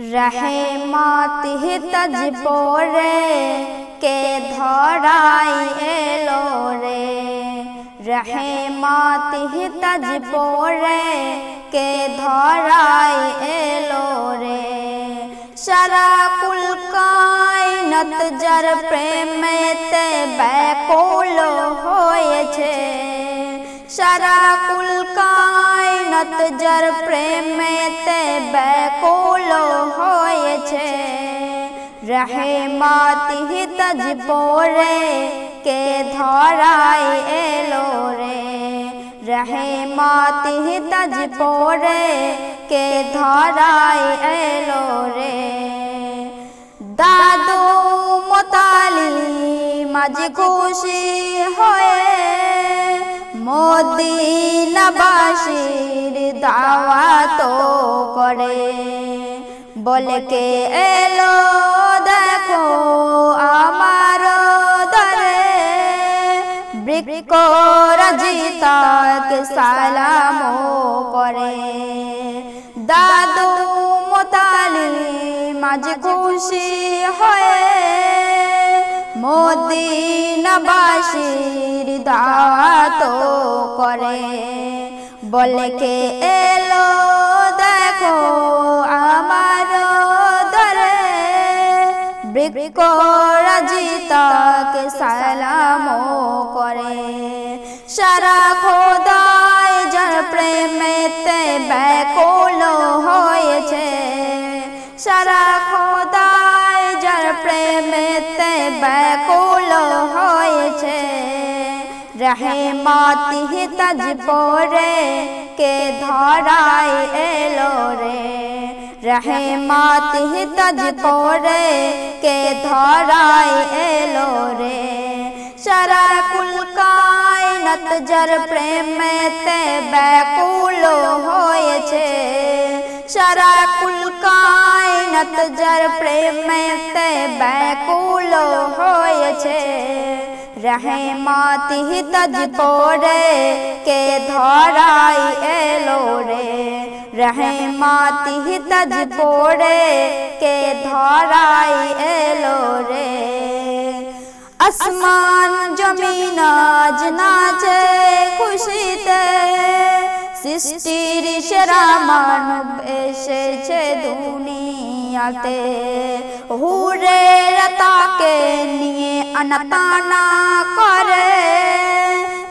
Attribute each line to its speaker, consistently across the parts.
Speaker 1: रहमत तज पोरे के धराई एलो रे, रहमत तज पोरे के धराई एलो रे। सारा कुल कायनात जर प्रेम ते बैकुल होए छे, सारा कुल कायनात जर प्रेम ते बैकुल होए छे। रहमत तज पोरे के धराई एलो रे, रहमत तज पोरे के धराई एलो रे। दादू मोताली मज खुशी होए, मदीनाबासीर दावतो करे, बोल के एलो देखो आमार दरे, बृक्ष रजिता के सालामो करे। दादू मोताली मज खुशी होए, मदीनाबासीर दावतो करे, बोल के एलो देखो आमार दरे, बृक्ष रजिता के सालामो करे। सारा खोदाय जर प्रेम ते बैकुल होए छे, सारा खोदाय जर प्रेम ते बैकुल होए छे। रहमत तज पोरे के धराई एलो रे, रहमत तज पोरे के धराई एलो रे। सारा कुल कायनात जर प्रेम ते बैकुल होए छे, सारा कुल कायनात जर प्रेम ते बैकुल होए छे। रहमत तज पोरे के धराई एलो रे, रहमत तज पोरे के धराई एलो रे। आसमान जमीन आज नाचे खुशीते, सृष्टिर सेरा मानव एसेछे दुनियाते। हुरेर ताके निये अनताना करे,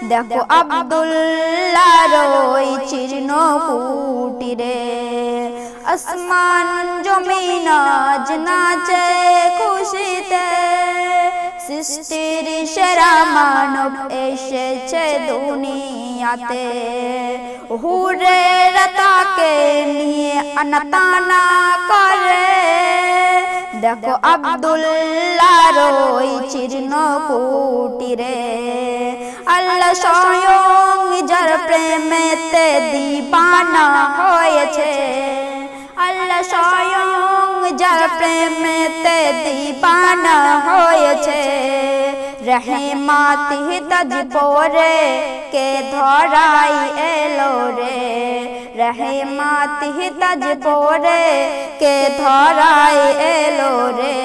Speaker 1: देखो अब्दुल्ला रोई चिरनो कुटीरे। आसमान जमीन आज नाचे खुशीते, सृष्टिर सेरा मानव एसेछे दुनियाते। हुरेर ताके निये अनताना करे, देखो अब्दुल्ला रोई चिरनो कुटीरे। अल्लाह स्वयं जर प्रेम ते दीवाना होए छे, अल्लाह स्वयं जर प्रेम ते दीवाना होए छे। रहमत तज पोरे के धराई एलो रे, रहमत तज पोरे के धराई एलो रे।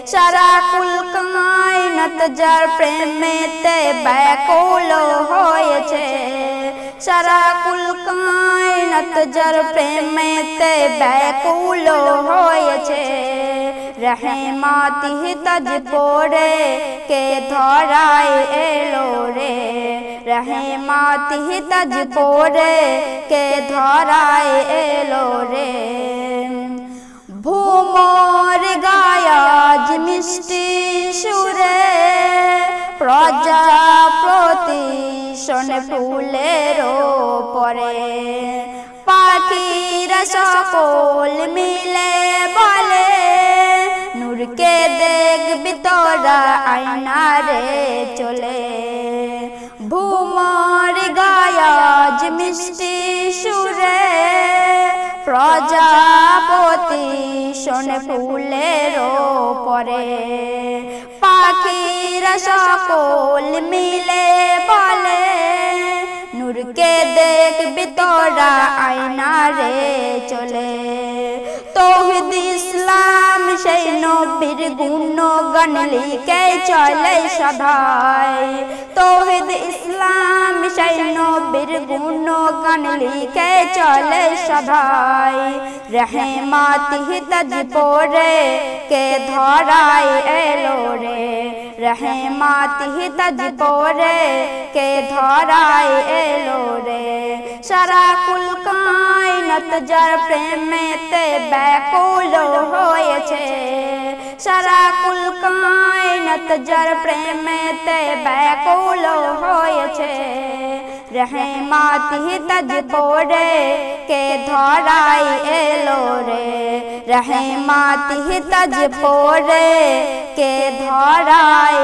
Speaker 1: सारा कुल कायनात जर प्रेम ते बैकुल होए छे, सारा कुल कायनात जर प्रेम ते बैकुल होए छे। रहमत तज पोरे के धराई एलो रे, रहमत तज पोरे के धराई एलो रे। भूमर गायाज मिष्टि सुरे, प्रजापति शोने फुलेरो परे। पाखिरा सकल मिले बोले, नूर के देखबि तोरा आईना रे चले। भूमर गायाज मिष्टि सुरे, प्रजापति शोने फुलेरो परे। पाखी নবীরা সকল মিলে বলে নূরকে দেখবি তোরা আয়না রে চলে। তৌহিদ ইসলাম সেই নবীর গুণগান লিখে চলে সদাই। তৌহিদ ইসলাম সেই নবীর গুণগান লিখে চলে সদাই। রহমাতিহি তাজ পড়ে কে ধরাই এলো রে। রহমাতিহি তাজ পড়ে কে ধরাই এলো রে। সারা কুল কায়নাত যার প্রেমেতে ব্যাকুল হয়েছে। সারা কুল কায়নাত যার প্রেমেতে ব্যাকুল হয়েছে। রহমাতিহি তাজ পড়ে কে ধরাই এলো রে। রহমাতিহি তাজ পড়ে কে ধরাই